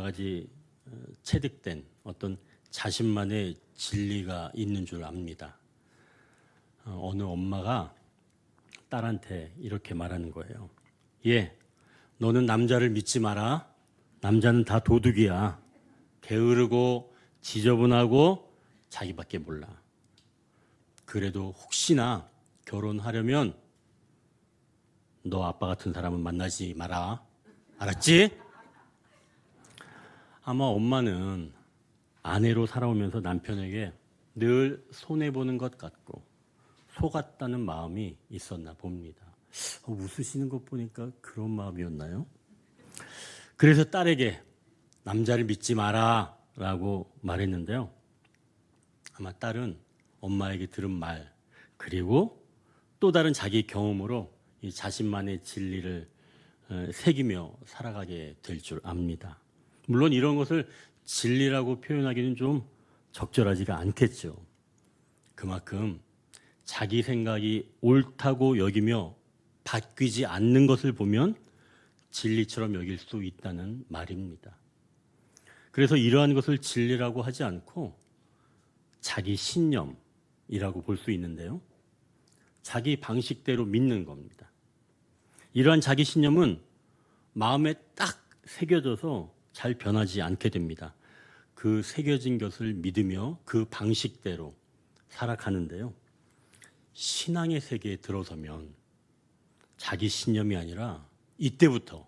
가지 체득된 어떤 자신만의 진리가 있는 줄 압니다. 어느 엄마가 딸한테 이렇게 말하는 거예요. 얘, 너는 남자를 믿지 마라. 남자는 다 도둑이야. 게으르고 지저분하고 자기밖에 몰라. 그래도 혹시나 결혼하려면 너 아빠 같은 사람은 만나지 마라. 알았지? 아마 엄마는 아내로 살아오면서 남편에게 늘 손해보는 것 같고 속았다는 마음이 있었나 봅니다. 웃으시는 것 보니까 그런 마음이었나요? 그래서 딸에게 남자를 믿지 마라 라고 말했는데요. 아마 딸은 엄마에게 들은 말 그리고 또 다른 자기 경험으로 이 자신만의 진리를 새기며 살아가게 될 줄 압니다. 물론 이런 것을 진리라고 표현하기는 좀 적절하지가 않겠죠. 그만큼 자기 생각이 옳다고 여기며 바뀌지 않는 것을 보면 진리처럼 여길 수 있다는 말입니다. 그래서 이러한 것을 진리라고 하지 않고 자기 신념이라고 볼 수 있는데요. 자기 방식대로 믿는 겁니다. 이러한 자기 신념은 마음에 딱 새겨져서 잘 변하지 않게 됩니다. 그 새겨진 것을 믿으며 그 방식대로 살아가는데요. 신앙의 세계에 들어서면 자기 신념이 아니라 이때부터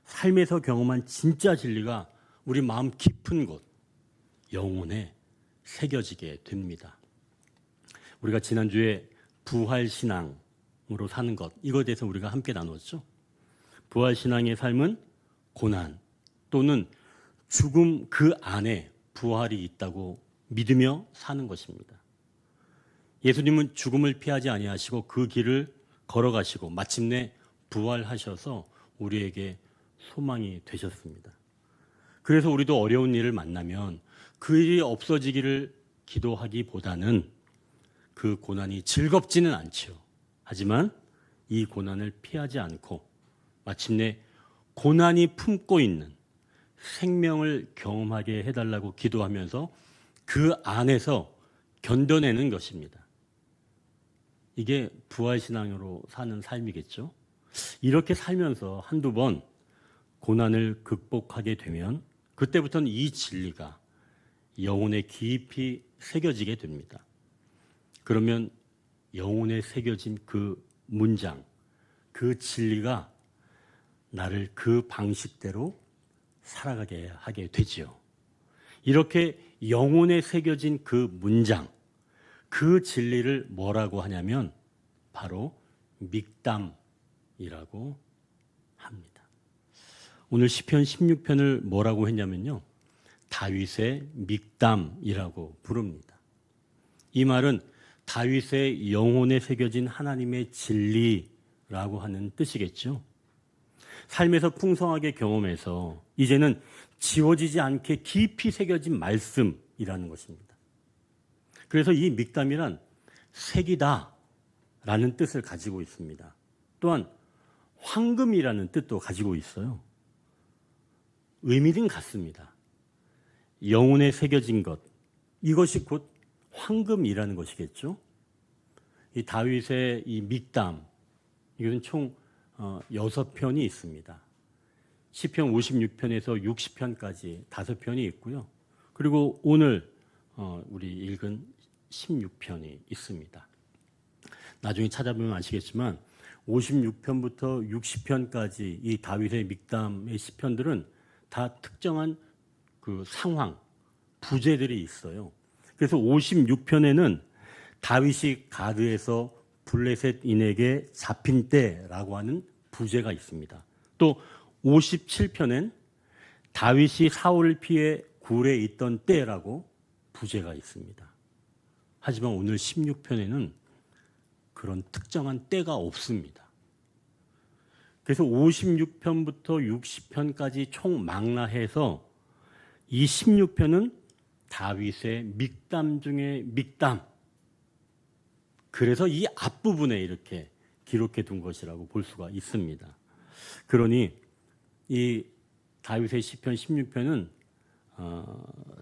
삶에서 경험한 진짜 진리가 우리 마음 깊은 곳, 영혼에 새겨지게 됩니다. 우리가 지난주에 부활신앙으로 사는 것, 이거에 대해서 우리가 함께 나눴죠. 부활신앙의 삶은 고난 또는 죽음 그 안에 부활이 있다고 믿으며 사는 것입니다. 예수님은 죽음을 피하지 아니하시고 그 길을 걸어가시고 마침내 부활하셔서 우리에게 소망이 되셨습니다. 그래서 우리도 어려운 일을 만나면 그 일이 없어지기를 기도하기보다는 그 고난이 즐겁지는 않죠. 하지만 이 고난을 피하지 않고 마침내 고난이 품고 있는 생명을 경험하게 해달라고 기도하면서 그 안에서 견뎌내는 것입니다. 이게 부활신앙으로 사는 삶이겠죠. 이렇게 살면서 한두 번 고난을 극복하게 되면 그때부터는 이 진리가 영혼에 깊이 새겨지게 됩니다. 그러면 영혼에 새겨진 그 문장, 그 진리가 나를 그 방식대로 살아가게 하게 되지요. 이렇게 영혼에 새겨진 그 문장, 그 진리를 뭐라고 하냐면 바로 믹담이라고 합니다. 오늘 시편 16편을 뭐라고 했냐면요. 다윗의 믹담이라고 부릅니다. 이 말은 다윗의 영혼에 새겨진 하나님의 진리라고 하는 뜻이겠죠. 삶에서 풍성하게 경험해서 이제는 지워지지 않게 깊이 새겨진 말씀이라는 것입니다. 그래서 이 믹담이란 색이다라는 뜻을 가지고 있습니다. 또한 황금이라는 뜻도 가지고 있어요. 의미는 같습니다. 영혼에 새겨진 것, 이것이 곧 황금이라는 것이겠죠. 이 다윗의 이 믹담, 이것은 총 6편이 있습니다. 시편 56편에서 60편까지 5편이 있고요. 그리고 오늘 우리 읽은 16편이 있습니다. 나중에 찾아보면 아시겠지만 56편부터 60편까지 이 다윗의 믹담의 시편들은 다 특정한 그 상황, 부제들이 있어요. 그래서 56편에는 다윗이 가드에서 블레셋인에게 잡힌 때라고 하는 부제가 있습니다. 또 57편엔 다윗이 사울을 피해 굴에 있던 때라고 부제가 있습니다. 하지만 오늘 16편에는 그런 특정한 때가 없습니다. 그래서 56편부터 60편까지 총 망라해서 이 16편은 다윗의 믹담 중에 믹담. 그래서 이 앞부분에 이렇게 기록해 둔 것이라고 볼 수가 있습니다. 그러니 이 다윗의 시편 16편은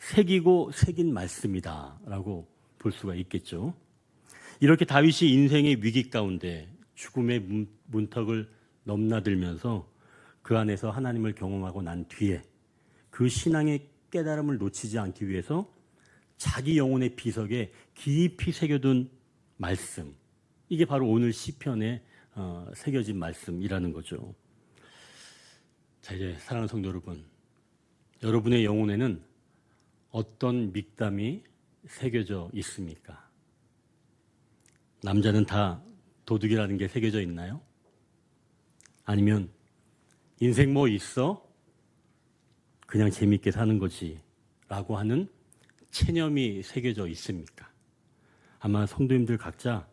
새기고 새긴 말씀이다라고 볼 수가 있겠죠. 이렇게 다윗이 인생의 위기 가운데 죽음의 문턱을 넘나들면서 그 안에서 하나님을 경험하고 난 뒤에 그 신앙의 깨달음을 놓치지 않기 위해서 자기 영혼의 비석에 깊이 새겨둔 말씀, 이게 바로 오늘 시편에 새겨진 말씀이라는 거죠. 자, 이제 사랑하는 성도 여러분, 여러분의 영혼에는 어떤 믹담이 새겨져 있습니까? 남자는 다 도둑이라는 게 새겨져 있나요? 아니면 인생 뭐 있어? 그냥 재밌게 사는 거지 라고 하는 체념이 새겨져 있습니까? 아마 성도님들 각자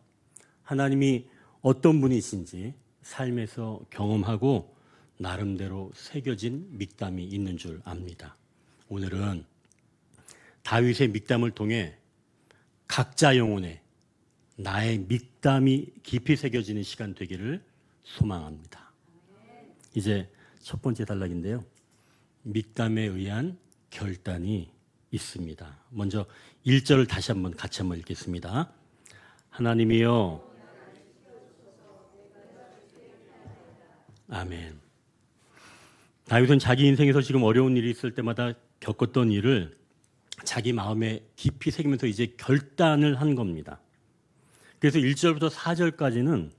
하나님이 어떤 분이신지 삶에서 경험하고 나름대로 새겨진 믹담이 있는 줄 압니다. 오늘은 다윗의 믹담을 통해 각자 영혼에 나의 믹담이 깊이 새겨지는 시간 되기를 소망합니다. 이제 첫 번째 단락인데요. 믹담에 의한 결단이 있습니다. 먼저 1절을 다시 한번 같이 한번 읽겠습니다. 하나님이여, 아멘. 다윗은 자기 인생에서 지금 어려운 일이 있을 때마다 겪었던 일을 자기 마음에 깊이 새기면서 이제 결단을 한 겁니다. 그래서 1절부터 4절까지는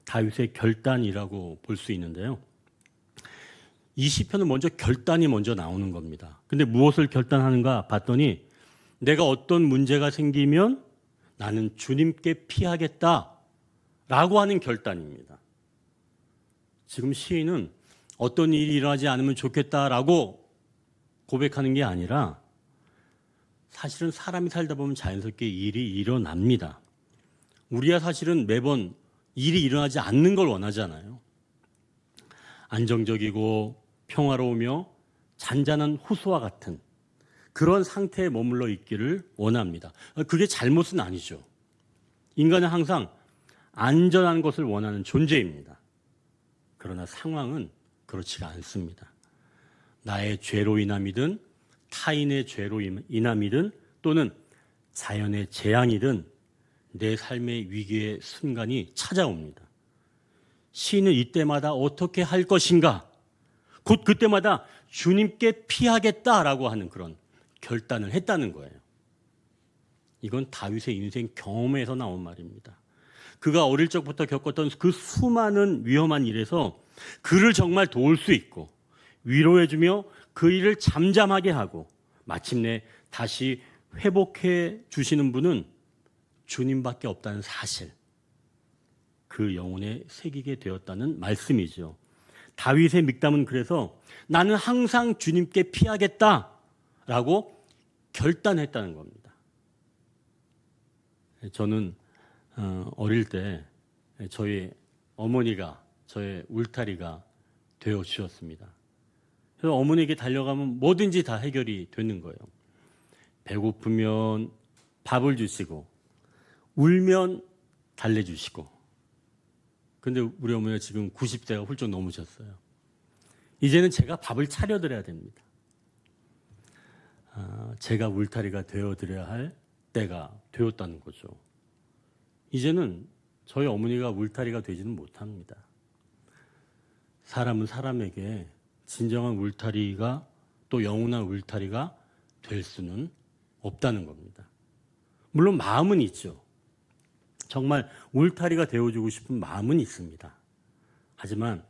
다윗의 결단이라고 볼 수 있는데요. 이 시편은 먼저 결단이 먼저 나오는 겁니다. 근데 무엇을 결단하는가 봤더니 내가 어떤 문제가 생기면 나는 주님께 피하겠다라고 하는 결단입니다. 지금 시인은 어떤 일이 일어나지 않으면 좋겠다라고 고백하는 게 아니라 사실은 사람이 살다 보면 자연스럽게 일이 일어납니다. 우리야 사실은 매번 일이 일어나지 않는 걸 원하잖아요. 안정적이고 평화로우며 잔잔한 호수와 같은 그런 상태에 머물러 있기를 원합니다. 그게 잘못은 아니죠. 인간은 항상 안전한 것을 원하는 존재입니다. 그러나 상황은 그렇지가 않습니다. 나의 죄로 인함이든 타인의 죄로 인함이든 또는 자연의 재앙이든 내 삶의 위기의 순간이 찾아옵니다. 시인은 이때마다 어떻게 할 것인가? 곧 그때마다 주님께 피하겠다라고 하는 그런 결단을 했다는 거예요. 이건 다윗의 인생 경험에서 나온 말입니다. 그가 어릴 적부터 겪었던 그 수많은 위험한 일에서 그를 정말 도울 수 있고 위로해주며 그 일을 잠잠하게 하고 마침내 다시 회복해 주시는 분은 주님밖에 없다는 사실, 그 영혼에 새기게 되었다는 말씀이죠. 다윗의 믹담은 그래서 나는 항상 주님께 피하겠다라고 결단했다는 겁니다. 저는 어릴 때 저희 어머니가 저의 울타리가 되어 주셨습니다. 그래서 어머니에게 달려가면 뭐든지 다 해결이 되는 거예요. 배고프면 밥을 주시고 울면 달래주시고. 근데 우리 어머니가 지금 90세가 훌쩍 넘으셨어요. 이제는 제가 밥을 차려드려야 됩니다. 제가 울타리가 되어드려야 할 때가 되었다는 거죠. 이제는 저희 어머니가 울타리가 되지는 못합니다. 사람은 사람에게 진정한 울타리가 또 영원한 울타리가 될 수는 없다는 겁니다. 물론 마음은 있죠. 정말 울타리가 되어주고 싶은 마음은 있습니다. 하지만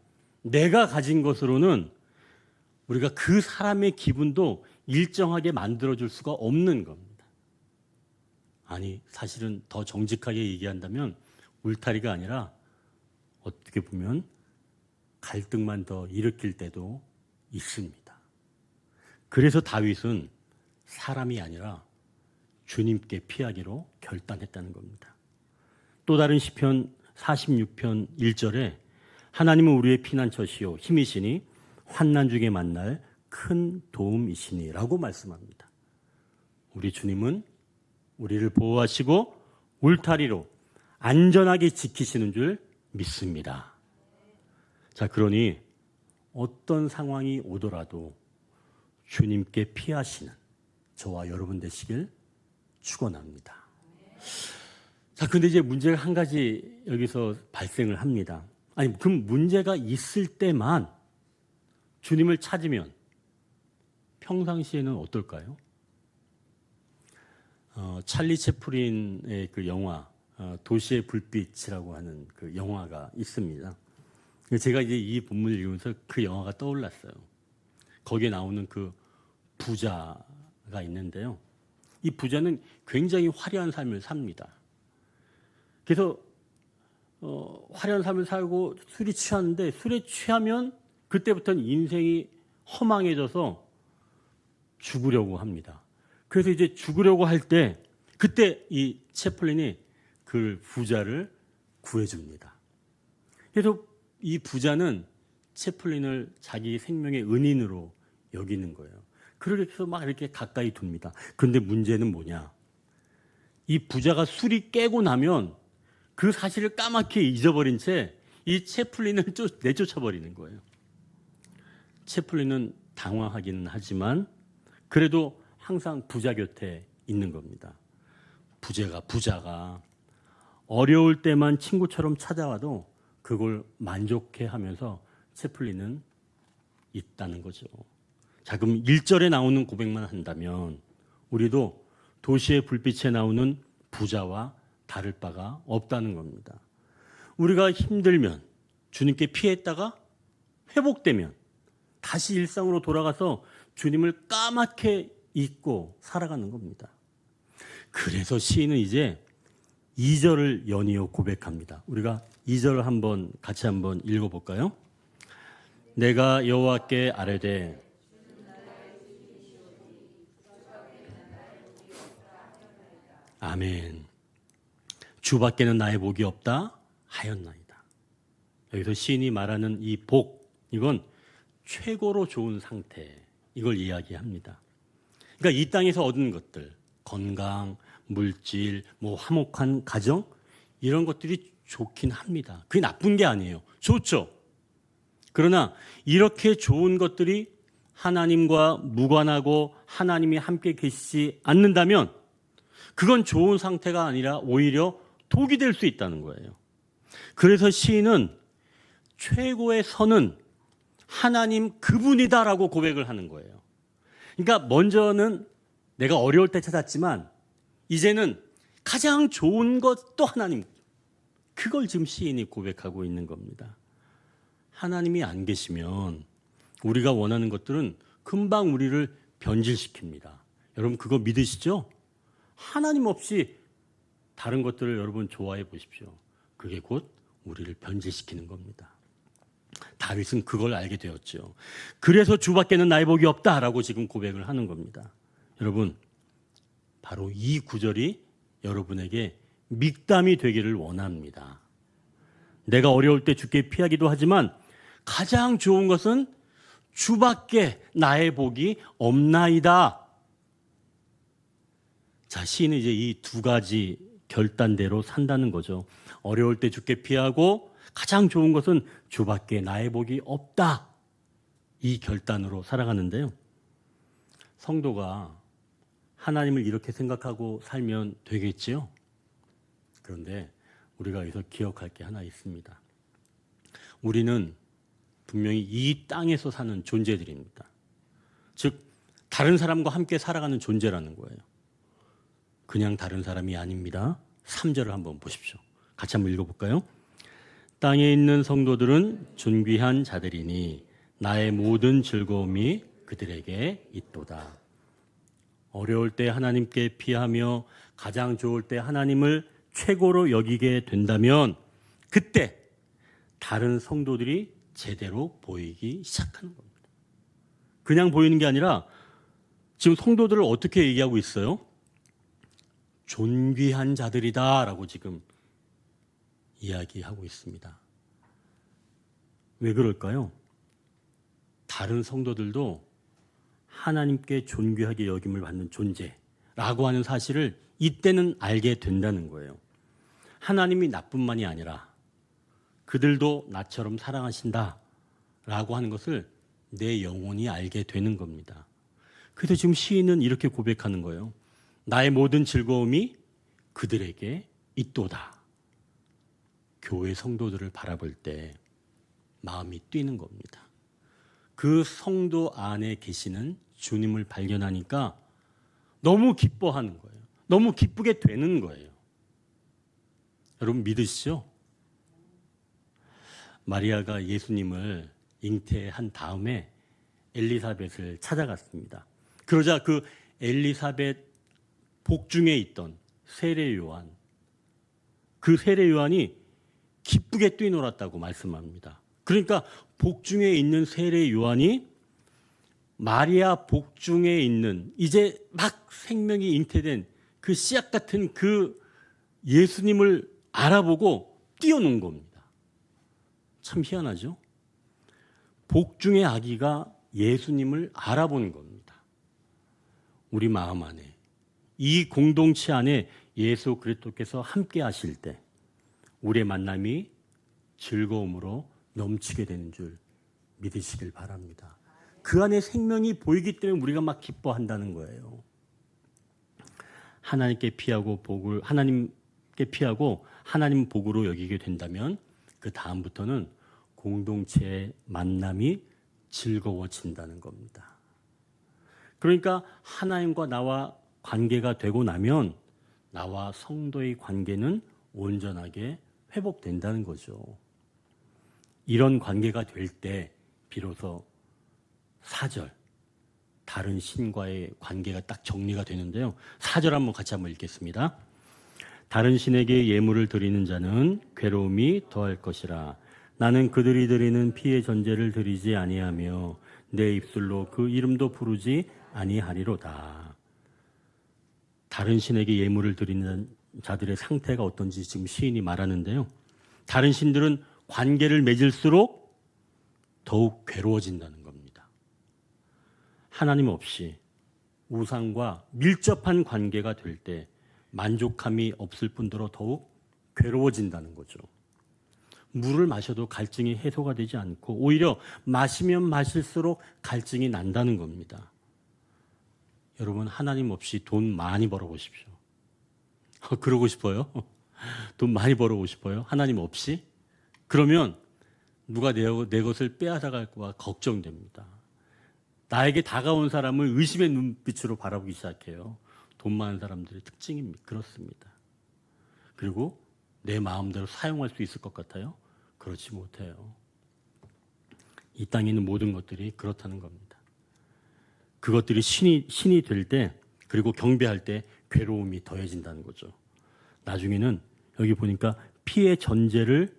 내가 가진 것으로는 우리가 그 사람의 기분도 일정하게 만들어줄 수가 없는 겁니다. 아니, 사실은 더 정직하게 얘기한다면 울타리가 아니라 어떻게 보면 갈등만 더 일으킬 때도 있습니다. 그래서 다윗은 사람이 아니라 주님께 피하기로 결단했다는 겁니다. 또 다른 시편 46편 1절에 하나님은 우리의 피난처시요 힘이시니 환난 중에 만날 큰 도움이시니 라고 말씀합니다. 우리 주님은 우리를 보호하시고 울타리로 안전하게 지키시는 줄 믿습니다. 자, 그러니 어떤 상황이 오더라도 주님께 피하시는 저와 여러분 되시길 축원합니다. 자, 근데 이제 문제가 한 가지 여기서 발생을 합니다. 아니, 그럼 문제가 있을 때만 주님을 찾으면 평상시에는 어떨까요? 찰리 채플린의 그 영화 도시의 불빛이라고 하는 그 영화가 있습니다. 제가 이제 이 본문을 읽으면서 그 영화가 떠올랐어요. 거기에 나오는 그 부자가 있는데요. 이 부자는 굉장히 화려한 삶을 삽니다. 그래서 화려한 삶을 살고 술이 취하는데 술에 취하면 그때부터는 인생이 허망해져서 죽으려고 합니다. 그래서 이제 죽으려고 할 때 그때 이 채플린이 그 부자를 구해줍니다. 그래서 이 부자는 채플린을 자기 생명의 은인으로 여기는 거예요. 그렇게 해서 막 이렇게 가까이 둡니다. 그런데 문제는 뭐냐? 이 부자가 술이 깨고 나면 그 사실을 까맣게 잊어버린 채 이 채플린을 내쫓아 버리는 거예요. 채플린은 당황하기는 하지만 그래도 항상 부자 곁에 있는 겁니다. 부자가 어려울 때만 친구처럼 찾아와도 그걸 만족해하면서 채플린은 있다는 거죠. 자, 그럼 1절에 나오는 고백만 한다면 우리도 도시의 불빛에 나오는 부자와 다를 바가 없다는 겁니다. 우리가 힘들면 주님께 피했다가 회복되면 다시 일상으로 돌아가서 주님을 까맣게 잊고 살아가는 겁니다. 그래서 시인은 이제 2절을 연이어 고백합니다. 우리가 2절을 같이 한번 읽어볼까요? 내가 여호와께 아뢰되 아멘. 주밖에는 나의 복이 없다 하였나이다. 여기서 시인이 말하는 이 복, 이건 최고로 좋은 상태, 이걸 이야기합니다. 그러니까 이 땅에서 얻은 것들, 건강, 물질, 화목한 가정, 이런 것들이 좋긴 합니다. 그게 나쁜 게 아니에요. 좋죠. 그러나 이렇게 좋은 것들이 하나님과 무관하고 하나님이 함께 계시지 않는다면 그건 좋은 상태가 아니라 오히려 독이 될 수 있다는 거예요. 그래서 시인은 최고의 선은 하나님 그분이다라고 고백을 하는 거예요. 그러니까 먼저는 내가 어려울 때 찾았지만 이제는 가장 좋은 것도 하나님, 그걸 지금 시인이 고백하고 있는 겁니다. 하나님이 안 계시면 우리가 원하는 것들은 금방 우리를 변질시킵니다. 여러분 그거 믿으시죠? 하나님 없이 다른 것들을 여러분 좋아해 보십시오. 그게 곧 우리를 변질시키는 겁니다. 다윗은 그걸 알게 되었죠. 그래서 주밖에는 나의 복이 없다라고 지금 고백을 하는 겁니다. 여러분, 바로 이 구절이 여러분에게 믹담이 되기를 원합니다. 내가 어려울 때 주께 피하기도 하지만 가장 좋은 것은 주밖에 나의 복이 없나이다. 자, 시인은 이제 이 두 가지 결단대로 산다는 거죠. 어려울 때 주께 피하고 가장 좋은 것은 주밖에 나의 복이 없다. 이 결단으로 살아가는데요. 성도가 하나님을 이렇게 생각하고 살면 되겠지요. 그런데 우리가 여기서 기억할 게 하나 있습니다. 우리는 분명히 이 땅에서 사는 존재들입니다. 즉 다른 사람과 함께 살아가는 존재라는 거예요. 그냥 다른 사람이 아닙니다. 3절을 한번 보십시오. 같이 한번 읽어볼까요? 땅에 있는 성도들은 존귀한 자들이니 나의 모든 즐거움이 그들에게 있도다. 어려울 때 하나님께 피하며 가장 좋을 때 하나님을 최고로 여기게 된다면 그때 다른 성도들이 제대로 보이기 시작하는 겁니다. 그냥 보이는 게 아니라 지금 성도들을 어떻게 얘기하고 있어요? 존귀한 자들이다 라고 지금 이야기하고 있습니다. 왜 그럴까요? 다른 성도들도 하나님께 존귀하게 여김을 받는 존재라고 하는 사실을 이때는 알게 된다는 거예요. 하나님이 나뿐만이 아니라 그들도 나처럼 사랑하신다 라고 하는 것을 내 영혼이 알게 되는 겁니다. 그래서 지금 시인은 이렇게 고백하는 거예요. 나의 모든 즐거움이 그들에게 있도다. 교회 성도들을 바라볼 때 마음이 뛰는 겁니다. 그 성도 안에 계시는 주님을 발견하니까 너무 기뻐하는 거예요. 너무 기쁘게 되는 거예요. 여러분 믿으시죠? 마리아가 예수님을 잉태한 다음에 엘리사벳을 찾아갔습니다. 그러자 그 엘리사벳 복중에 있던 세례 요한, 그 세례 요한이 기쁘게 뛰놀았다고 말씀합니다. 그러니까 복중에 있는 세례 요한이 마리아 복중에 있는 이제 막 생명이 잉태된 그 씨앗 같은 그 예수님을 알아보고 뛰어논 겁니다. 참 희한하죠? 복중의 아기가 예수님을 알아본 겁니다. 우리 마음 안에, 이 공동체 안에 예수 그리스도께서 함께 하실 때 우리의 만남이 즐거움으로 넘치게 되는 줄 믿으시길 바랍니다. 그 안에 생명이 보이기 때문에 우리가 막 기뻐한다는 거예요. 하나님께 피하고 하나님 복으로 여기게 된다면 그 다음부터는 공동체의 만남이 즐거워진다는 겁니다. 그러니까 하나님과 나와 관계가 되고 나면 나와 성도의 관계는 온전하게 회복된다는 거죠. 이런 관계가 될 때 비로소 4절 다른 신과의 관계가 딱 정리가 되는데요. 4절 한번 같이 한번 읽겠습니다. 다른 신에게 예물을 드리는 자는 괴로움이 더할 것이라. 나는 그들이 드리는 피의 전제를 드리지 아니하며 내 입술로 그 이름도 부르지 아니하리로다. 다른 신에게 예물을 드리는 자들의 상태가 어떤지 지금 시인이 말하는데요. 다른 신들은 관계를 맺을수록 더욱 괴로워진다는 겁니다. 하나님 없이 우상과 밀접한 관계가 될 때 만족함이 없을 뿐더러 더욱 괴로워진다는 거죠. 물을 마셔도 갈증이 해소가 되지 않고 오히려 마시면 마실수록 갈증이 난다는 겁니다. 여러분 하나님 없이 돈 많이 벌어보십시오. 그러고 싶어요? 돈 많이 벌어보고 싶어요? 하나님 없이? 그러면 누가 내 것을 빼앗아갈까 걱정됩니다. 나에게 다가온 사람을 의심의 눈빛으로 바라보기 시작해요. 돈 많은 사람들의 특징입니다. 그렇습니다. 그리고 내 마음대로 사용할 수 있을 것 같아요? 그렇지 못해요. 이 땅에 있는 모든 것들이 그렇다는 겁니다. 그것들이 신이 될 때 그리고 경배할 때 괴로움이 더해진다는 거죠. 나중에는 여기 보니까 피의 전제를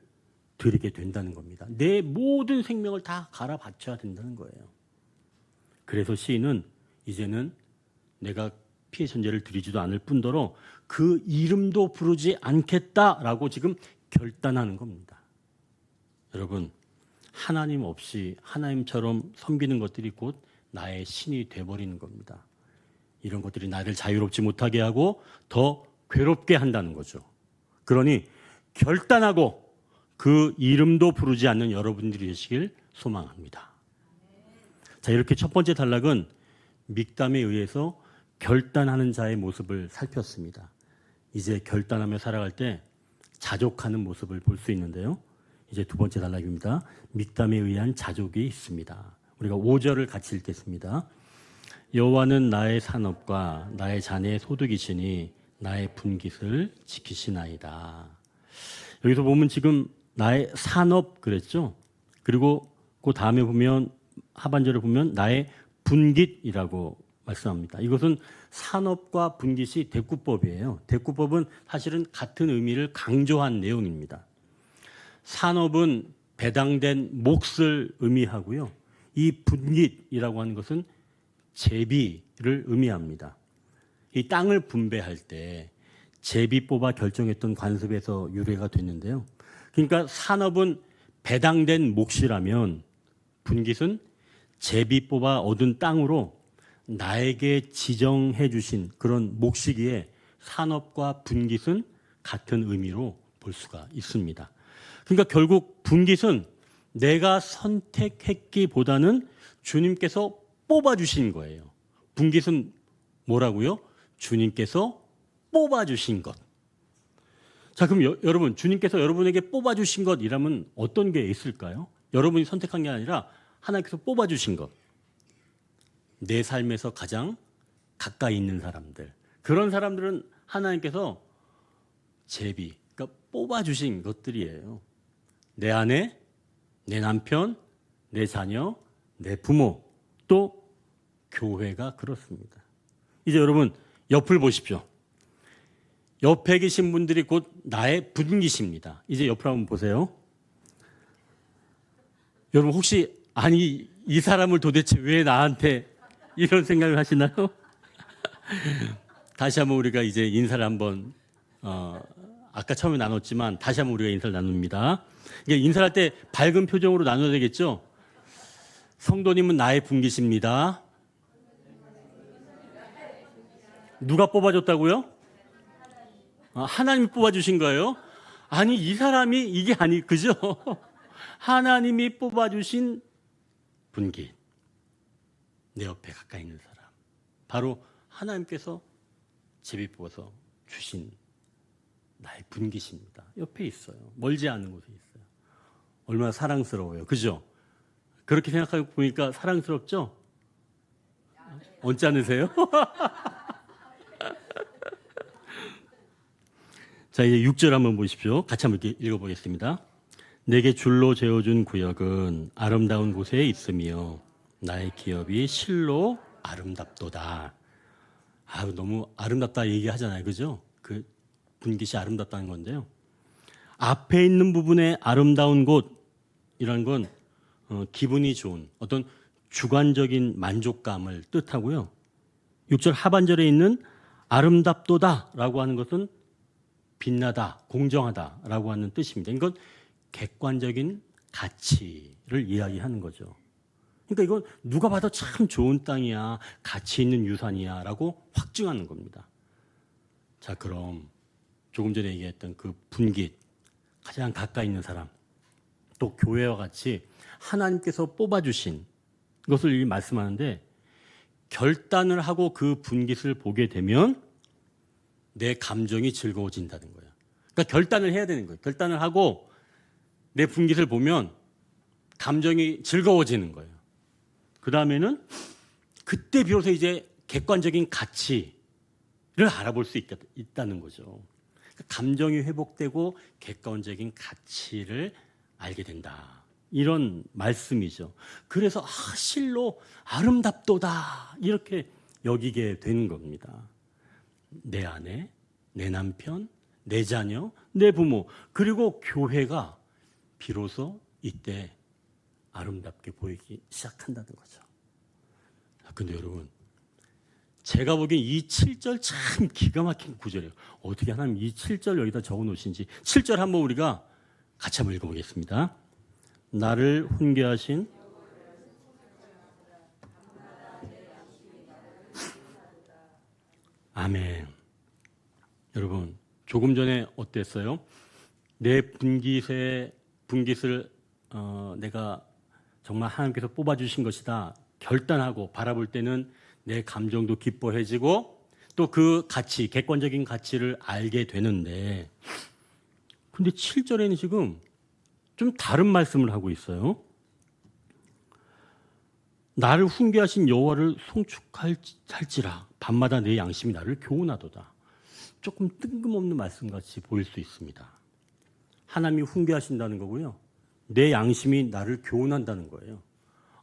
드리게 된다는 겁니다. 내 모든 생명을 다 갈아 바쳐야 된다는 거예요. 그래서 시인은 이제는 내가 피의 전제를 드리지도 않을 뿐더러 그 이름도 부르지 않겠다라고 지금 결단하는 겁니다. 여러분 하나님 없이 하나님처럼 섬기는 것들이 곧 나의 신이 돼버리는 겁니다. 이런 것들이 나를 자유롭지 못하게 하고 더 괴롭게 한다는 거죠. 그러니 결단하고 그 이름도 부르지 않는 여러분들이 되시길 소망합니다. 자, 이렇게 첫 번째 단락은 믹담에 의해서 결단하는 자의 모습을 살폈습니다. 이제 결단하며 살아갈 때 자족하는 모습을 볼 수 있는데요. 이제 두 번째 단락입니다. 믹담에 의한 자족이 있습니다. 우리가 5절을 같이 읽겠습니다. 여호와는 나의 산업과 나의 자녀의 소득이시니 나의 분깃을 지키시나이다. 여기서 보면 지금 나의 산업 그랬죠. 그리고 그 다음에 보면 하반절에 보면 나의 분깃이라고 말씀합니다. 이것은 산업과 분깃이 대꾸법이에요. 대꾸법은 사실은 같은 의미를 강조한 내용입니다. 산업은 배당된 몫을 의미하고요. 이 분깃이라고 하는 것은 제비를 의미합니다. 이 땅을 분배할 때 제비 뽑아 결정했던 관습에서 유래가 됐는데요. 그러니까 산업은 배당된 몫이라면 분깃은 제비 뽑아 얻은 땅으로 나에게 지정해 주신 그런 몫이기에 산업과 분깃은 같은 의미로 볼 수가 있습니다. 그러니까 결국 분깃은 내가 선택했기보다는 주님께서 뽑아주신 거예요. 분깃은 뭐라고요? 주님께서 뽑아주신 것. 자, 그럼 여러분, 주님께서 여러분에게 뽑아주신 것이라면 어떤 게 있을까요? 여러분이 선택한 게 아니라 하나님께서 뽑아주신 것. 내 삶에서 가장 가까이 있는 사람들. 그런 사람들은 하나님께서 제비, 그러니까 뽑아주신 것들이에요. 내 아내, 내 남편, 내 자녀, 내 부모, 또 교회가 그렇습니다. 이제 여러분 옆을 보십시오. 옆에 계신 분들이 곧 나의 분깃입니다. 이제 옆을 한번 보세요. 여러분 혹시 아니 이 사람을 도대체 왜 나한테 이런 생각을 하시나요? 다시 한번 우리가 이제 인사를 한번 아까 처음에 나눴지만 다시 한번 우리가 인사를 나눕니다. 그러니까 인사할 때 밝은 표정으로 나눠야 되겠죠? 성도님은 나의 분깃입니다. 누가 뽑아줬다고요? 하나님이 뽑아주신 거예요? 아니 이 사람이 이게 아니 그죠? 하나님이 뽑아주신 분깃. 내 옆에 가까이 있는 사람. 바로 하나님께서 제비 뽑아서 주신 나의 분깃입니다. 옆에 있어요. 멀지 않은 곳에 있어요. 얼마나 사랑스러워요. 그죠? 그렇게 생각하고 보니까 사랑스럽죠? 언짢으세요? 자, 이제 6절 한번 보십시오. 같이 한번 이렇게 읽어보겠습니다. 내게 줄로 재어준 구역은 아름다운 곳에 있으며 나의 기업이 실로 아름답도다. 너무 아름답다 얘기하잖아요. 그죠? 그 분깃이 아름답다는 건데요. 앞에 있는 부분에 아름다운 곳이라는 건 기분이 좋은 어떤 주관적인 만족감을 뜻하고요. 6절 하반절에 있는 아름답도다라고 하는 것은 빛나다, 공정하다라고 하는 뜻입니다. 이건 객관적인 가치를 이야기하는 거죠. 그러니까 이건 누가 봐도 참 좋은 땅이야, 가치 있는 유산이야라고 확증하는 겁니다. 자, 그럼 조금 전에 얘기했던 그 분깃, 가장 가까이 있는 사람, 또 교회와 같이 하나님께서 뽑아주신 것을 말씀하는데 결단을 하고 그 분깃을 보게 되면 내 감정이 즐거워진다는 거예요. 그러니까 결단을 해야 되는 거예요. 결단을 하고 내 분깃을 보면 감정이 즐거워지는 거예요. 그 다음에는 그때 비로소 이제 객관적인 가치를 알아볼 수 있다는 거죠. 그러니까 감정이 회복되고 객관적인 가치를 알게 된다. 이런 말씀이죠. 그래서 실로 아름답도다 이렇게 여기게 되는 겁니다. 내 아내, 내 남편, 내 자녀, 내 부모, 그리고 교회가 비로소 이때 아름답게 보이기 시작한다는 거죠. 근데 여러분, 제가 보기엔 이 7절 참 기가 막힌 구절이에요. 어떻게 하나님 이 7절 여기다 적어 놓으신지. 7절 한번 우리가 같이 한번 읽어보겠습니다. 나를 훈계하신 아멘. 여러분, 조금 전에 어땠어요? 내 분깃을 내가 정말 하나님께서 뽑아주신 것이다 결단하고 바라볼 때는 내 감정도 기뻐해지고 또 그 가치, 객관적인 가치를 알게 되는데, 근데 7절에는 지금 좀 다른 말씀을 하고 있어요. 나를 훈계하신 여호와를 송축할지라 밤마다 내 양심이 나를 교훈하도다. 조금 뜬금없는 말씀같이 보일 수 있습니다. 하나님이 훈계하신다는 거고요. 내 양심이 나를 교훈한다는 거예요.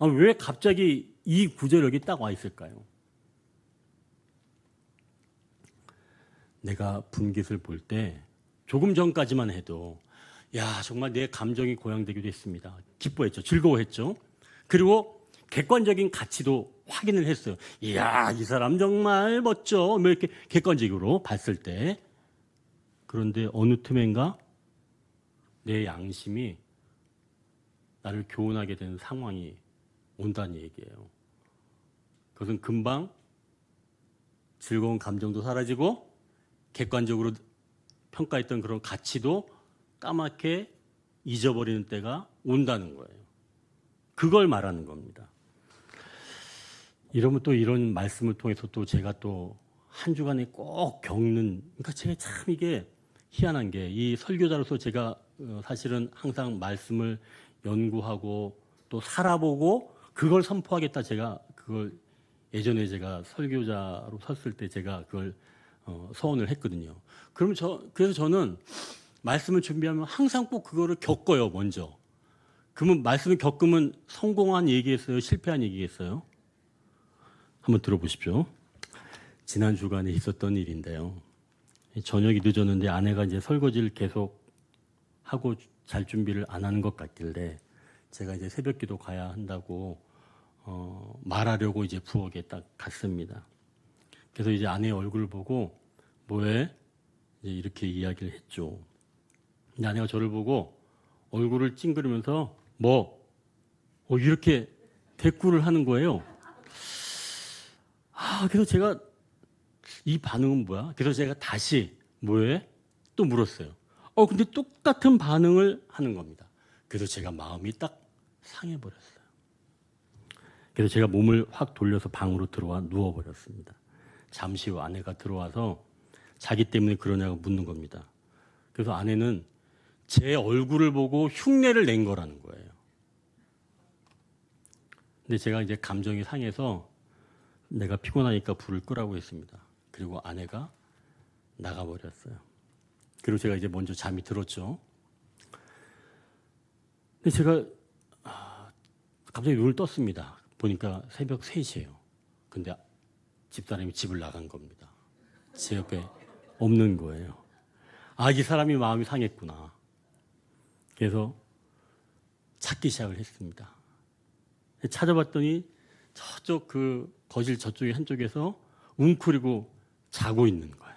왜 갑자기 이 구절 여기 딱 와 있을까요? 내가 분깃을 볼 때 조금 전까지만 해도 정말 내 감정이 고양되기도 했습니다. 기뻐했죠. 즐거워했죠. 그리고 객관적인 가치도 확인을 했어요. 이 사람 정말 멋져. 이렇게 객관적으로 봤을 때. 그런데 어느 틈엔가 내 양심이 나를 교훈하게 되는 상황이 온다는 얘기예요. 그것은 금방 즐거운 감정도 사라지고 객관적으로 평가했던 그런 가치도 까맣게 잊어버리는 때가 온다는 거예요. 그걸 말하는 겁니다. 이러면 또 이런 말씀을 통해서 또 제가 또 한 주간에 꼭 겪는, 그러니까 제가 참 이게 희한한 게, 이 설교자로서 제가 사실은 항상 말씀을 연구하고 또 살아보고 그걸 선포하겠다, 제가 그걸 예전에 제가 설교자로 섰을 때 제가 그걸 서원을 했거든요. 그래서 저는 말씀을 준비하면 항상 꼭 그거를 겪어요, 먼저. 그러면 말씀을 겪으면 성공한 얘기겠어요, 실패한 얘기겠어요? 한번 들어보십시오. 지난 주간에 있었던 일인데요. 저녁이 늦었는데 아내가 이제 설거지를 계속 하고 잘 준비를 안 하는 것 같길래 제가 이제 새벽기도 가야 한다고 말하려고 이제 부엌에 딱 갔습니다. 그래서 이제 아내 얼굴을 보고 뭐해? 이제 이렇게 이야기를 했죠. 근데 아내가 저를 보고 얼굴을 찡그리면서 이렇게 대꾸를 하는 거예요. 그래서 제가 이 반응은 뭐야? 그래서 제가 다시 뭐해? 또 물었어요. 근데 똑같은 반응을 하는 겁니다. 그래서 제가 마음이 딱 상해버렸어요. 그래서 제가 몸을 확 돌려서 방으로 들어와 누워버렸습니다. 잠시 후 아내가 들어와서 자기 때문에 그러냐고 묻는 겁니다. 그래서 아내는 제 얼굴을 보고 흉내를 낸 거라는 거예요. 근데 제가 이제 감정이 상해서 내가 피곤하니까 불을 끄라고 했습니다. 그리고 아내가 나가버렸어요. 그리고 제가 이제 먼저 잠이 들었죠. 근데 제가 갑자기 눈을 떴습니다. 보니까 새벽 3시예요. 근데 집사람이 집을 나간 겁니다. 제 옆에 없는 거예요. 이 사람이 마음이 상했구나. 그래서 찾기 시작을 했습니다. 찾아봤더니 저쪽 그 거실 저쪽에 한쪽에서 웅크리고 자고 있는 거예요.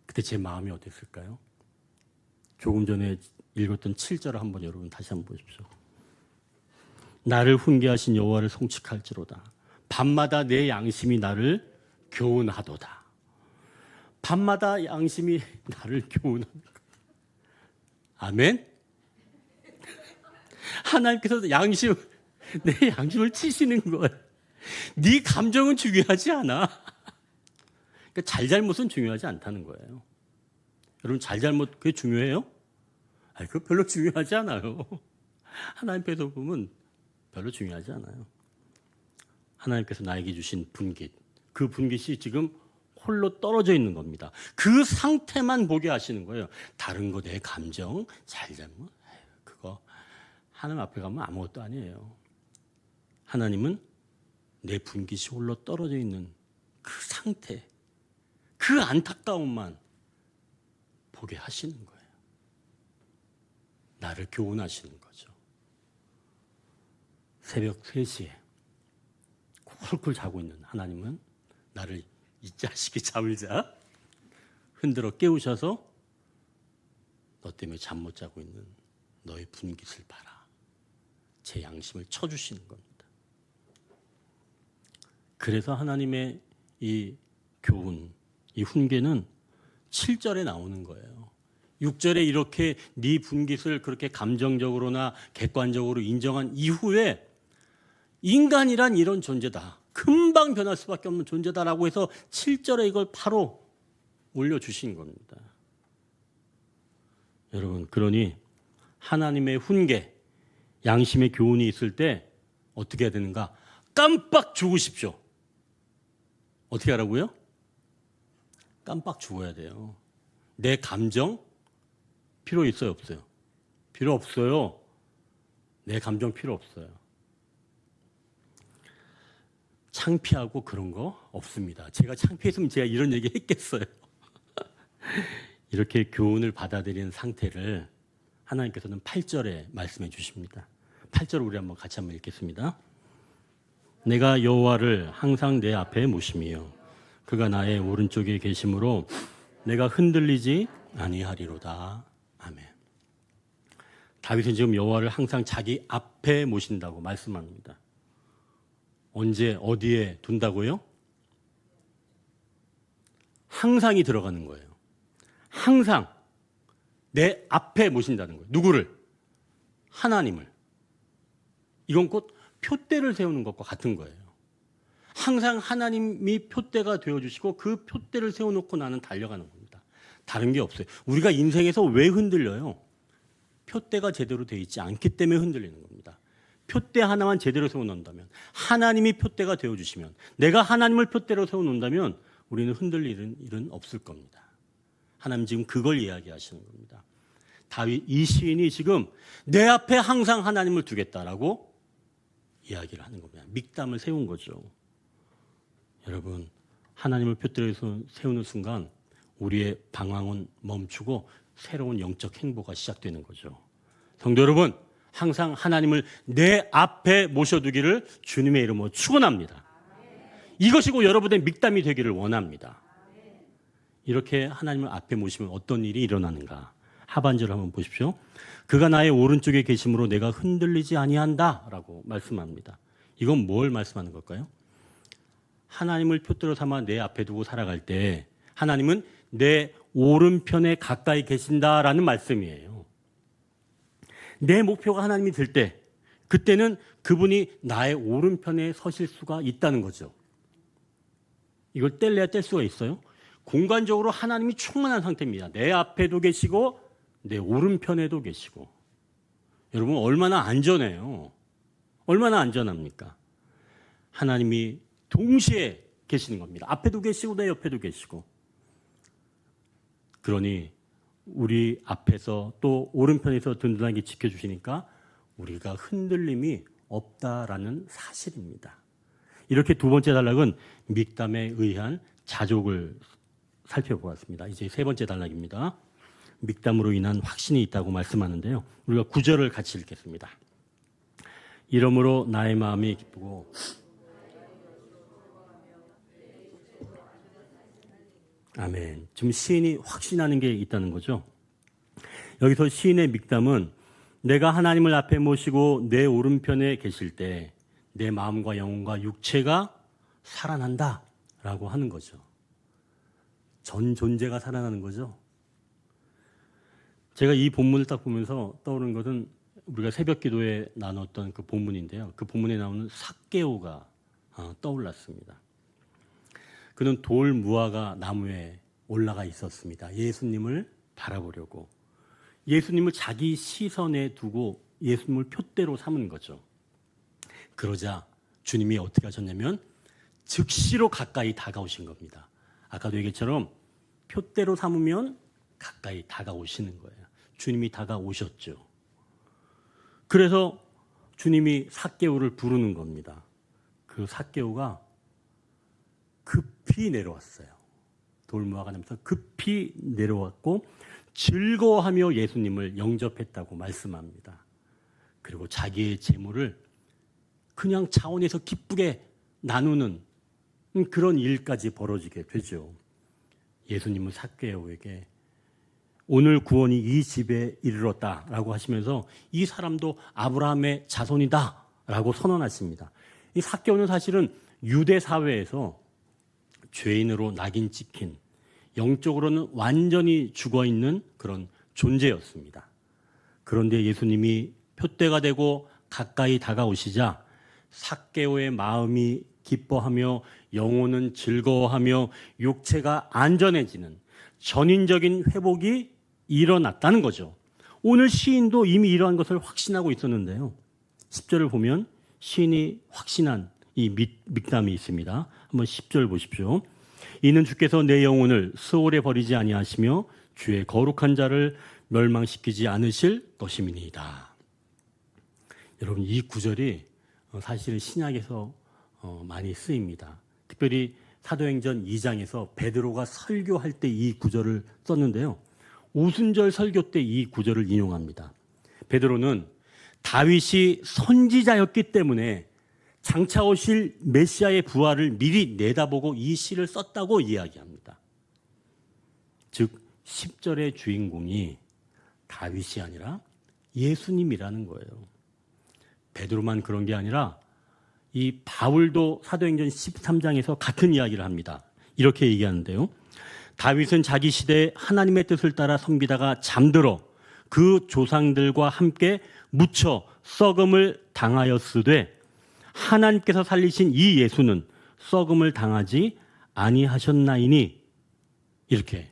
그때 제 마음이 어땠을까요? 조금 전에 읽었던 7절을 한번 여러분 다시 한번 보십시오. 나를 훈계하신 여호와를 송축할지로다. 밤마다 내 양심이 나를 교훈하도다. 밤마다 양심이 나를 교훈하는 것. 아멘? 하나님께서 내 양심을 치시는 거예요. 네 감정은 중요하지 않아. 그러니까 잘잘못은 중요하지 않다는 거예요. 여러분, 잘잘못 그게 중요해요? 그거 별로 중요하지 않아요. 하나님께서 보면 별로 중요하지 않아요. 하나님께서 나에게 주신 분깃, 그 분깃이 지금 홀로 떨어져 있는 겁니다. 그 상태만 보게 하시는 거예요. 다른 거, 내 감정, 잘잘못, 그거 하나님 앞에 가면 아무것도 아니에요. 하나님은 내 분깃이 홀로 떨어져 있는 그 상태, 그 안타까움만 보게 하시는 거예요. 나를 교훈하시는 거죠. 새벽 3시에 쿨쿨 자고 있는 하나님은 나를 이 자식이 잠을 자 흔들어 깨우셔서 너 때문에 잠 못 자고 있는 너의 분깃을 봐라. 제 양심을 쳐주시는 겁니다. 그래서 하나님의 이 교훈, 이 훈계는 7절에 나오는 거예요. 6절에 이렇게 네 분깃을 그렇게 감정적으로나 객관적으로 인정한 이후에 인간이란 이런 존재다. 금방 변할 수밖에 없는 존재다라고 해서 7절에 이걸 바로 올려주신 겁니다. 여러분, 그러니 하나님의 훈계, 양심의 교훈이 있을 때 어떻게 해야 되는가? 깜빡 죽으십시오. 어떻게 하라고요? 깜빡 죽어야 돼요. 내 감정 필요 있어요, 없어요? 필요 없어요. 내 감정 필요 없어요. 창피하고 그런 거 없습니다. 제가 창피했으면 제가 이런 얘기 했겠어요. 이렇게 교훈을 받아들이는 상태를 하나님께서는 8절에 말씀해 주십니다. 8절 우리 같이 한번 읽겠습니다. 내가 여호와를 항상 내 앞에 모심이요 그가 나의 오른쪽에 계심으로 내가 흔들리지 아니하리로다. 아멘. 다윗은 지금 여호와를 항상 자기 앞에 모신다고 말씀합니다. 언제 어디에 둔다고요? 항상이 들어가는 거예요. 항상 내 앞에 모신다는 거예요. 누구를? 하나님을. 이건 곧 표대를 세우는 것과 같은 거예요. 항상 하나님이 표대가 되어주시고 그 표대를 세워놓고 나는 달려가는 겁니다. 다른 게 없어요. 우리가 인생에서 왜 흔들려요? 표대가 제대로 되어 있지 않기 때문에 흔들리는 겁니다. 표대 하나만 제대로 세워놓는다면, 하나님이 표대가 되어주시면, 내가 하나님을 표대로 세워놓는다면 우리는 흔들리는 일은 없을 겁니다. 하나님 지금 그걸 이야기하시는 겁니다. 다윗 이 시인이 지금 내 앞에 항상 하나님을 두겠다라고 이야기를 하는 겁니다. 믹담을 세운 거죠. 여러분, 하나님을 표대로 세우는 순간 우리의 방황은 멈추고 새로운 영적 행보가 시작되는 거죠. 성도 여러분, 항상 하나님을 내 앞에 모셔두기를 주님의 이름으로 축원합니다. 이것이고 여러분의 믹담이 되기를 원합니다. 이렇게 하나님을 앞에 모시면 어떤 일이 일어나는가? 하반절을 한번 보십시오. 그가 나의 오른쪽에 계심으로 내가 흔들리지 아니한다라고 말씀합니다. 이건 뭘 말씀하는 걸까요? 하나님을 표대로 삼아 내 앞에 두고 살아갈 때 하나님은 내 오른편에 가까이 계신다라는 말씀이에요. 내 목표가 하나님이 될 때 그때는 그분이 나의 오른편에 서실 수가 있다는 거죠. 이걸 뗄래야 뗄 수가 있어요? 공간적으로 하나님이 충만한 상태입니다. 내 앞에도 계시고 내 오른편에도 계시고. 여러분 얼마나 안전해요. 얼마나 안전합니까? 하나님이 동시에 계시는 겁니다. 앞에도 계시고 내 옆에도 계시고. 그러니 우리 앞에서 또 오른편에서 든든하게 지켜주시니까 우리가 흔들림이 없다라는 사실입니다. 이렇게 두 번째 단락은 믹담에 의한 자족을 살펴보았습니다. 이제 세 번째 단락입니다. 믹담으로 인한 확신이 있다고 말씀하는데요. 우리가 9절을 같이 읽겠습니다. 이러므로 나의 마음이 기쁘고 아멘. 지금 시인이 확신하는 게 있다는 거죠. 여기서 시인의 믹담은 내가 하나님을 앞에 모시고 내 오른편에 계실 때 내 마음과 영혼과 육체가 살아난다 라고 하는 거죠. 전 존재가 살아나는 거죠. 제가 이 본문을 딱 보면서 떠오르는 것은 우리가 새벽 기도에 나눴던 그 본문인데요. 그 본문에 나오는 삭개오가 떠올랐습니다. 그는 돌 무화과 나무에 올라가 있었습니다. 예수님을 바라보려고. 예수님을 자기 시선에 두고 예수님을 표대로 삼은 거죠. 그러자 주님이 어떻게 하셨냐면 즉시로 가까이 다가오신 겁니다. 아까도 얘기처럼 표대로 삼으면 가까이 다가오시는 거예요. 주님이 다가오셨죠. 그래서 주님이 삭개오를 부르는 겁니다. 그 삭개오가 급히 내려왔어요. 돌무화과 나무에서 급히 내려왔고 즐거워하며 예수님을 영접했다고 말씀합니다. 그리고 자기의 재물을 그냥 차원에서 기쁘게 나누는 그런 일까지 벌어지게 되죠. 예수님은 삭개오에게 오늘 구원이 이 집에 이르렀다라고 하시면서 이 사람도 아브라함의 자손이다라고 선언하십니다. 이 삭개오는 사실은 유대 사회에서 죄인으로 낙인 찍힌 영적으로는 완전히 죽어있는 그런 존재였습니다. 그런데 예수님이 표대가 되고 가까이 다가오시자 삭개오의 마음이 기뻐하며 영혼은 즐거워하며 육체가 안전해지는 전인적인 회복이 일어났다는 거죠. 오늘 시인도 이미 이러한 것을 확신하고 있었는데요. 10절을 보면 시인이 확신한 이 믹담이 있습니다. 한번 10절 보십시오. 이는 주께서 내 영혼을 스올에 버리지 아니하시며 주의 거룩한 자를 멸망시키지 않으실 것임이니이다. 여러분 이 구절이 사실 신약에서 많이 쓰입니다. 특별히 사도행전 2장에서 베드로가 설교할 때 이 구절을 썼는데요. 오순절 설교 때 이 구절을 인용합니다. 베드로는 다윗이 선지자였기 때문에 장차 오실 메시아의 부활을 미리 내다보고 이 시를 썼다고 이야기합니다. 즉 10절의 주인공이 다윗이 아니라 예수님이라는 거예요. 베드로만 그런 게 아니라 이 바울도 사도행전 13장에서 같은 이야기를 합니다. 이렇게 얘기하는데요. 다윗은 자기 시대에 하나님의 뜻을 따라 섬기다가 잠들어 그 조상들과 함께 묻혀 썩음을 당하였으되 하나님께서 살리신 이 예수는 썩음을 당하지 아니하셨나이니 이렇게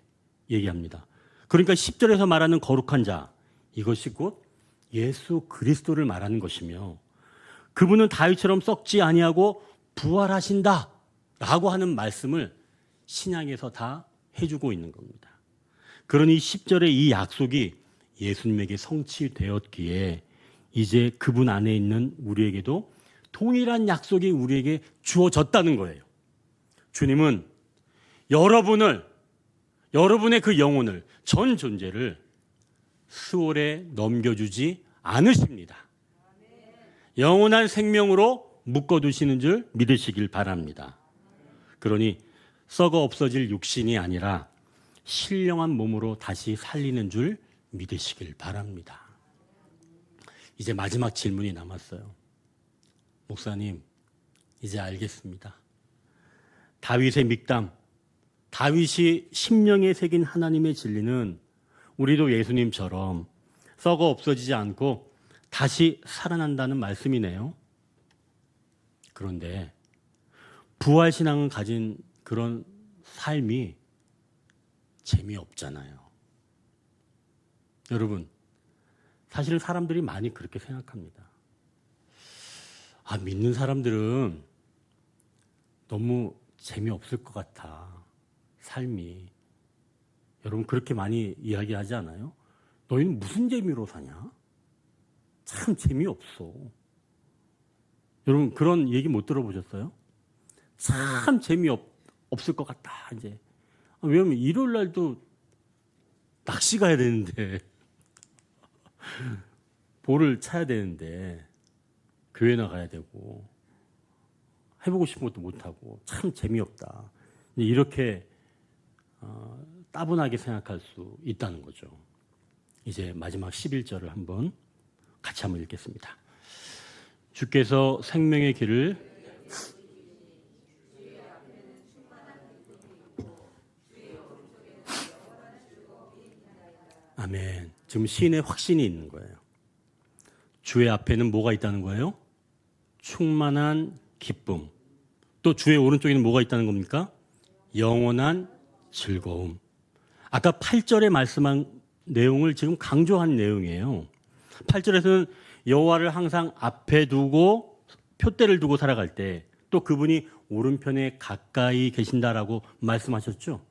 얘기합니다. 그러니까 10절에서 말하는 거룩한 자, 이것이 곧 예수 그리스도를 말하는 것이며 그분은 다윗처럼 썩지 아니하고 부활하신다 라고 하는 말씀을 신약에서 다 해주고 있는 겁니다. 그러니 10절의 이 약속이 예수님에게 성취되었기에 이제 그분 안에 있는 우리에게도 동일한 약속이 우리에게 주어졌다는 거예요. 주님은 여러분의 그 영혼을, 전 존재를 수월에 넘겨주지 않으십니다. 영원한 생명으로 묶어두시는 줄 믿으시길 바랍니다. 그러니 썩어 없어질 육신이 아니라 신령한 몸으로 다시 살리는 줄 믿으시길 바랍니다. 이제 마지막 질문이 남았어요. 목사님, 이제 알겠습니다. 다윗의 믹담, 다윗이 심령에 새긴 하나님의 진리는 우리도 예수님처럼 썩어 없어지지 않고 다시 살아난다는 말씀이네요. 그런데 부활신앙을 가진 그런 삶이 재미없잖아요. 여러분, 사실은 사람들이 많이 그렇게 생각합니다. 믿는 사람들은 너무 재미없을 것 같아, 삶이. 여러분 그렇게 많이 이야기하지 않아요? 너희는 무슨 재미로 사냐? 참 재미없어. 여러분 그런 얘기 못 들어보셨어요? 참 재미없을 것 같다 이제. 왜냐면 일요일 날도 낚시 가야 되는데 볼을 차야 되는데 교회 나가야 되고 해보고 싶은 것도 못하고 참 재미없다. 이렇게 따분하게 생각할 수 있다는 거죠. 이제 마지막 11절을 같이 한번 읽겠습니다. 주께서 생명의 길을 아멘. 지금 시인의 확신이 있는 거예요. 주의 앞에는 뭐가 있다는 거예요? 충만한 기쁨. 또 주의 오른쪽에는 뭐가 있다는 겁니까? 영원한 즐거움. 아까 8절에 말씀한 내용을 지금 강조한 내용이에요. 8절에서는 여호와를 항상 앞에 두고 표대를 두고 살아갈 때 또 그분이 오른편에 가까이 계신다라고 말씀하셨죠.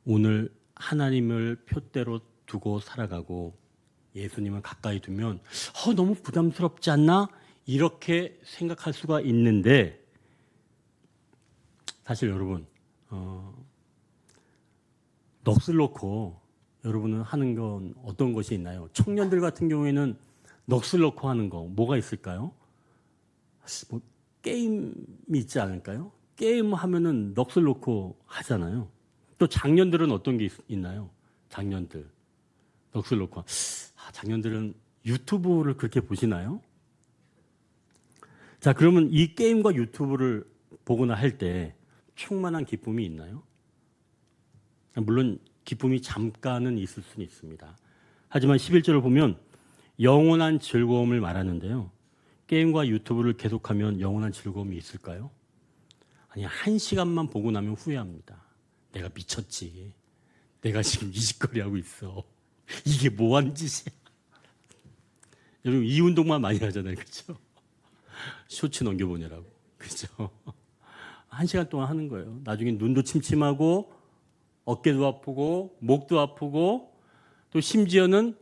오늘 하나님을 표대로 두고 살아가고 예수님을 가까이 두면 너무 부담스럽지 않나? 이렇게 생각할 수가 있는데 사실 여러분 넋을 놓고 여러분은 하는 건 어떤 것이 있나요? 청년들 같은 경우에는 넋을 놓고 하는 거 뭐가 있을까요? 게임이 있지 않을까요? 게임 하면은 넋을 놓고 하잖아요. 또 장년들은 어떤 게 있나요? 장년들 넋을 놓고 장년들은 유튜브를 그렇게 보시나요? 자, 그러면 이 게임과 유튜브를 보거나 할 때 충만한 기쁨이 있나요? 물론 기쁨이 잠깐은 있을 수는 있습니다. 하지만 11절을 보면 영원한 즐거움을 말하는데요. 게임과 유튜브를 계속하면 영원한 즐거움이 있을까요? 아니, 1시간만 보고 나면 후회합니다. 내가 미쳤지. 내가 지금 이 짓거리 하고 있어. 이게 뭐 하는 짓이야. 여러분 이 운동만 많이 하잖아요. 그렇죠? 쇼츠 넘겨보느라고. 그렇죠? 1시간 동안 하는 거예요. 나중에 눈도 침침하고 어깨도 아프고 목도 아프고 또 심지어는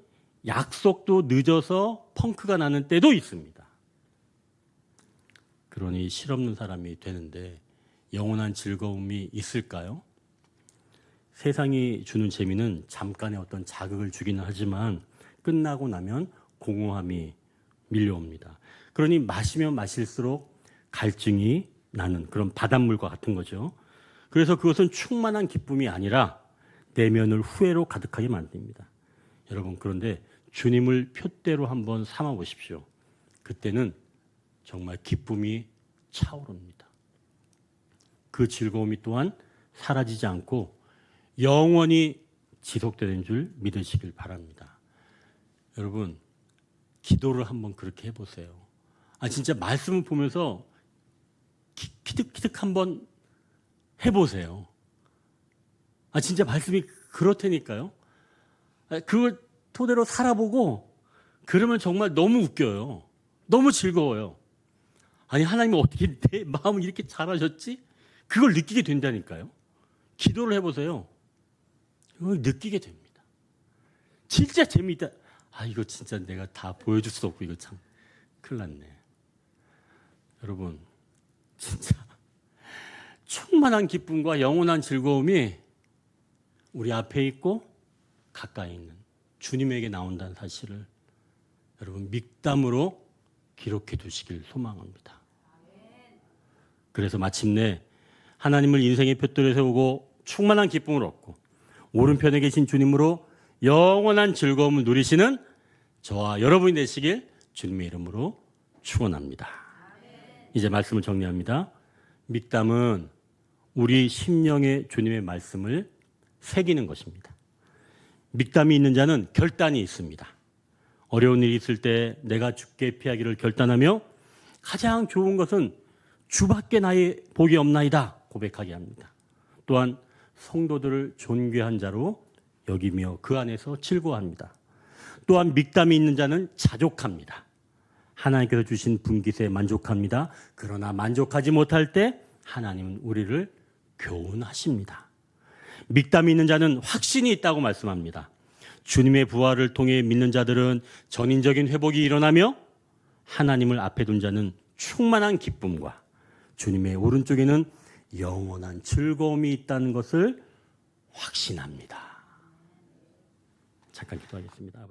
약속도 늦어서 펑크가 나는 때도 있습니다. 그러니 실없는 사람이 되는데 영원한 즐거움이 있을까요? 세상이 주는 재미는 잠깐의 어떤 자극을 주기는 하지만 끝나고 나면 공허함이 밀려옵니다. 그러니 마시면 마실수록 갈증이 나는 그런 바닷물과 같은 거죠. 그래서 그것은 충만한 기쁨이 아니라 내면을 후회로 가득하게 만듭니다. 여러분 그런데 주님을 표대로 한번 삼아 보십시오. 그때는 정말 기쁨이 차오릅니다. 그 즐거움이 또한 사라지지 않고 영원히 지속되는 줄 믿으시길 바랍니다. 여러분 기도를 한번 그렇게 해보세요. 진짜 말씀을 보면서 키득키득 한번 해보세요. 진짜 말씀이 그렇다니까요. 그걸 토대로 살아보고 그러면 정말 너무 웃겨요. 너무 즐거워요. 하나님은 어떻게 내 마음을 이렇게 잘하셨지? 그걸 느끼게 된다니까요. 기도를 해보세요. 그걸 느끼게 됩니다. 진짜 재미있다. 이거 진짜 내가 다 보여줄 수 없고 이거 참 큰일 났네. 여러분, 진짜 충만한 기쁨과 영원한 즐거움이 우리 앞에 있고 가까이 있는 주님에게 나온다는 사실을 여러분 mik담으로 기록해 두시길 소망합니다. 그래서 마침내 하나님을 인생의 푯돌에 세우고 충만한 기쁨을 얻고 오른편에 계신 주님으로 영원한 즐거움을 누리시는 저와 여러분이 되시길 주님의 이름으로 축원합니다. 이제 말씀을 정리합니다. mik담은 우리 심령에 주님의 말씀을 새기는 것입니다. mik담이 있는 자는 결단이 있습니다. 어려운 일이 있을 때 내가 주께 피하기를 결단하며 가장 좋은 것은 주밖에 나의 복이 없나이다 고백하게 합니다. 또한 성도들을 존귀한 자로 여기며 그 안에서 즐거워합니다. 또한 mik담이 있는 자는 자족합니다. 하나님께서 주신 분깃에 만족합니다. 그러나 만족하지 못할 때 하나님은 우리를 교훈하십니다. mik담이 있는 자는 확신이 있다고 말씀합니다. 주님의 부활을 통해 믿는 자들은 전인적인 회복이 일어나며 하나님을 앞에 둔 자는 충만한 기쁨과 주님의 오른쪽에는 영원한 즐거움이 있다는 것을 확신합니다. 잠깐 기도하겠습니다. 아버지.